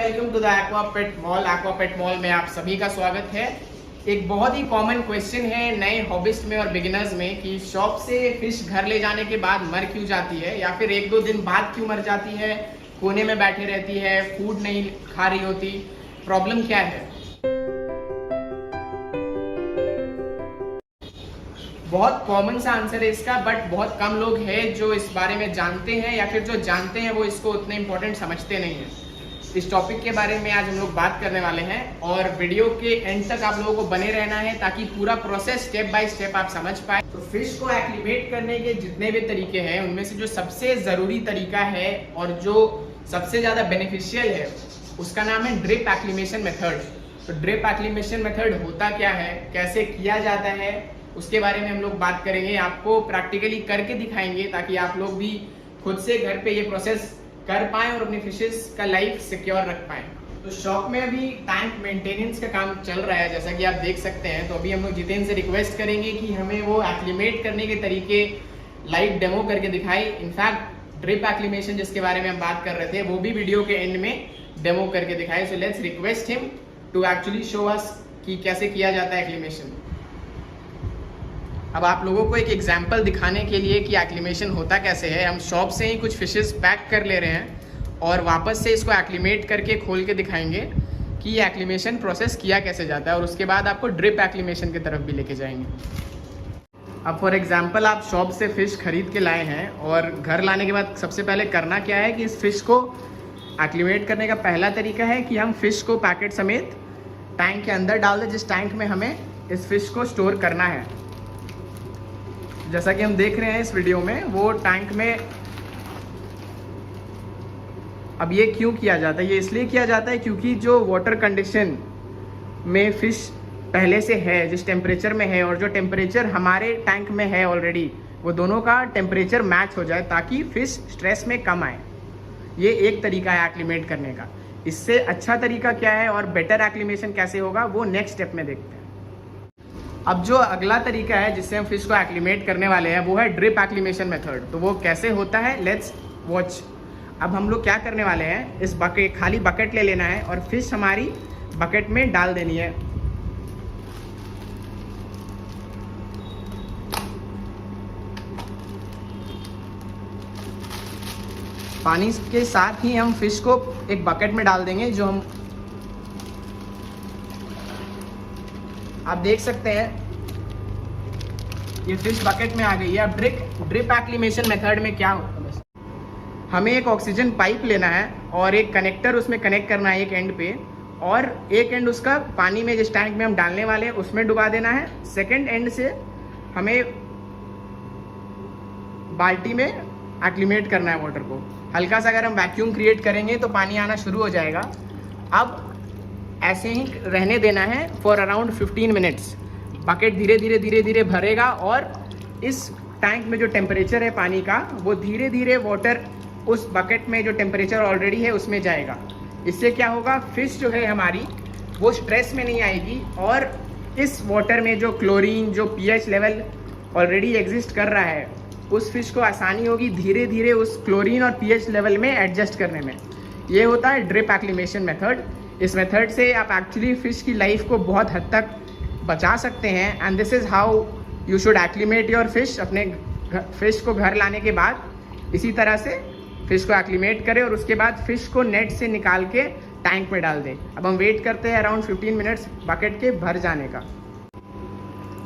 Welcome to the Aquapet mall. Aquapet mall में आप सभी का स्वागत है। एक बहुत ही कॉमन क्वेश्चन है नए हॉबिस्ट में और बिगिनर्स में कि शॉप से फिश घर ले जाने के बाद मर क्यों जाती है या फिर एक दो दिन बाद क्यों मर जाती है, कोने में बैठी रहती है, फूड नहीं खा रही होती, प्रॉब्लम क्या है। बहुत कॉमन सा आंसर है इसका, बट बहुत कम लोग हैं जो इस बारे में जानते हैं या फिर जो जानते हैं वो इसको उतना इम्पोर्टेंट समझते नहीं हैं। इस टॉपिक के बारे में आज हम लोग बात करने वाले हैं और वीडियो के एंड तक आप लोगों को बने रहना है ताकि पूरा प्रोसेस स्टेप बाय स्टेप आप समझ पाए। तो फिश को एक्लिमेट करने के जितने भी तरीके हैं उनमें से जो सबसे ज़रूरी तरीका है और जो सबसे ज़्यादा बेनिफिशियल है उसका नाम है ड्रिप एक्लिमेशन मेथड। तो ड्रिप एक्लिमेशन मेथड होता क्या है, कैसे किया जाता है, उसके बारे में हम लोग बात करेंगे। आपको प्रैक्टिकली करके दिखाएंगे ताकि आप लोग भी खुद से घर पे ये प्रोसेस कर पाएं और अपनी फिशेस का लाइफ सिक्योर रख पाएं। तो शॉप में अभी टैंक मेंटेनेंस का काम चल रहा है जैसा कि आप देख सकते हैं। तो अभी हम लोग जितेंद्र से रिक्वेस्ट करेंगे कि हमें वो एक्लिमेट करने के तरीके लाइव डेमो करके दिखाए। इनफैक्ट ड्रिप एक्लिमेशन जिसके बारे में हम बात कर रहे थे वो भी वीडियो के एंड में डेमो करके दिखाए। So let's request him to actually show us कि कैसे किया जाता है एक्लिमेशन। अब आप लोगों को एक एग्जाम्पल दिखाने के लिए कि एक्लिमेशन होता कैसे है, हम शॉप से ही कुछ फिशेस पैक कर ले रहे हैं और वापस से इसको एक्लिमेट करके खोल के दिखाएंगे कि ये एक्लिमेशन प्रोसेस किया कैसे जाता है और उसके बाद आपको ड्रिप एक्लिमेशन की तरफ भी लेके जाएंगे। अब फॉर एग्जांपल आप शॉप से फ़िश खरीद के लाए हैं और घर लाने के बाद सबसे पहले करना क्या है कि इस फ़िश को एक्लिमेट करने का पहला तरीका है कि हम फ़िश को पैकेट समेत टैंक के अंदर डाल दें जिस टैंक में हमें इस फ़िश को स्टोर करना है। जैसा कि हम देख रहे हैं इस वीडियो में वो टैंक में। अब ये क्यों किया जाता है, ये इसलिए किया जाता है क्योंकि जो वाटर कंडीशन में फ़िश पहले से है, जिस टेम्परेचर में है और जो टेम्परेचर हमारे टैंक में है ऑलरेडी, वो दोनों का टेम्परेचर मैच हो जाए ताकि फ़िश स्ट्रेस में कम आए। ये एक तरीका है एक्लिमेट करने का। इससे अच्छा तरीका क्या है और बेटर एक्लिमेशन कैसे होगा वो नेक्स्ट स्टेप में देखते हैं। अब जो अगला तरीका है जिससे हम फिश को एक्लिमेट करने वाले हैं वो है ड्रिप एक्लिमेशन मेथड। तो वो कैसे होता है, लेट्स वॉच। अब हम लोग क्या करने वाले हैं, इस बकेट खाली बकेट ले लेना है और फिश हमारी बकेट में डाल देनी है। पानी के साथ ही हम फिश को एक बकेट में डाल देंगे जो हम आप देख सकते हैं ये फिश बकेट में आ गई है। अब ड्रिप एक्लिमेशन मेथड में क्या होता है, हमें एक ऑक्सीजन पाइप लेना है और एक कनेक्टर उसमें कनेक्ट करना है एक एंड पे, और एक एंड उसका पानी में जिस टैंक में हम डालने वाले हैं उसमें डुबा देना है। सेकेंड एंड से हमें बाल्टी में एक्लिमेट करना है वाटर को। हल्का सा अगर हम वैक्यूम क्रिएट करेंगे तो पानी आना शुरू हो जाएगा। अब ऐसे ही रहने देना है फॉर अराउंड 15 मिनट्स। बकेट धीरे धीरे भरेगा और इस टैंक में जो टेम्परेचर है पानी का वो धीरे धीरे वाटर उस बकेट में जो टेम्परेचर ऑलरेडी है उसमें जाएगा। इससे क्या होगा, फिश जो है हमारी वो स्ट्रेस में नहीं आएगी और इस वाटर में जो क्लोरीन जो पीएच लेवल ऑलरेडी एग्जिस्ट कर रहा है उस फिश को आसानी होगी धीरे धीरे उस क्लोरीन और पीएच लेवल में एडजस्ट करने में। ये होता है ड्रिप एक्लिमेशन मेथड। इस मेथड से आप एक्चुअली फ़िश की लाइफ को बहुत हद तक बचा सकते हैं। And this is how you should acclimate your fish. अपने फिश को घर लाने के बाद इसी तरह से फिश को एक्लिमेट करें और उसके बाद फिश को नेट से निकाल के टैंक में डाल दें। अब हम वेट करते हैं अराउंड 15 मिनट्स बकेट के भर जाने का।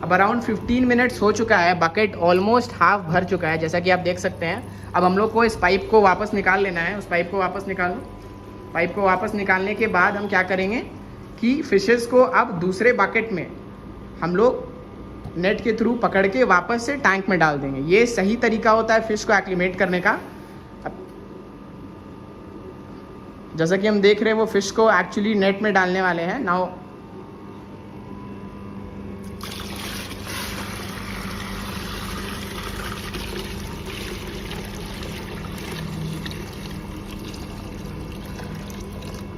अब अराउंड 15 मिनट्स हो चुका है, बकेट ऑलमोस्ट हाफ भर चुका है जैसा कि आप देख सकते हैं। अब हम लोग को इस पाइप को वापस निकाल लेना है। उस पाइप को वापस निकाल लो। पाइप को वापस निकालने के बाद हम क्या करेंगे कि फिशेस को अब दूसरे बकेट में हम लोग नेट के थ्रू पकड़ के वापस से टैंक में डाल देंगे। ये सही तरीका होता है फिश को एक्लिमेट करने का। जैसा कि हम देख रहे हैं वो फिश को एक्चुअली नेट में डालने वाले हैं नाउ।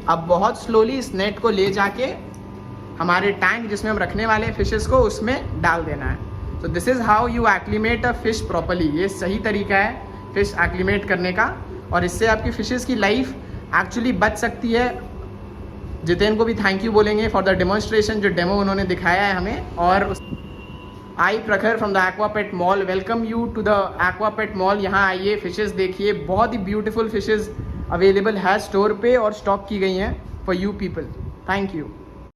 अब बहुत स्लोली इस नेट को ले जाके हमारे टैंक जिसमें हम रखने वाले हैं फिशेस को उसमें डाल देना है। तो this is how you acclimate a fish properly. ये सही तरीका है फिश एक्लिमेट करने का और इससे आपकी फिशेस की लाइफ एक्चुअली बच सकती है जितेन को भी थैंक यू बोलेंगे फॉर द डेमोन्स्ट्रेशन, जो डेमो उन्होंने दिखाया है हमें। और I Prakhar from the Aquapet mall welcome you to the Aquapet mall. यहाँ आइए, फिशेस देखिए, बहुत ही ब्यूटीफुल फिशेस अवेलेबल है स्टोर पे और स्टॉक की गई हैं for you people. Thank you.